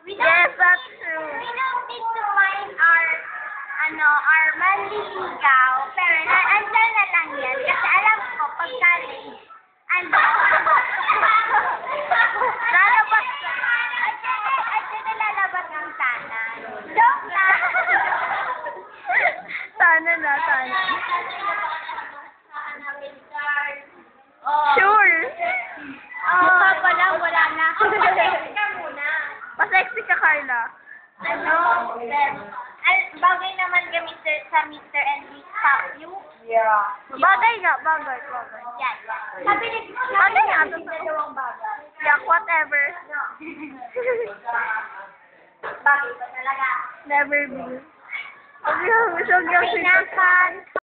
Yes, that's true. We don't need to find our manliligaw, pero andyan na lang yan. Kasi alam ko, pag college, lalabas ka. Andyan na lalabas ang tanan. Joke lang. Sana na, sana. Oh. Sure. Mukha pa lang, wala na. Pasexy ka muna. Pasexy ka, Carla. Bagay naman kami sa Mr. and Miss Pop You. Yeah. Bagay nga, bagay. Yan. Sabi ni Bagay nga. dalawang bagay. Yeah, whatever. Bagay ba talaga? Never be. Huwag yung Pinakan.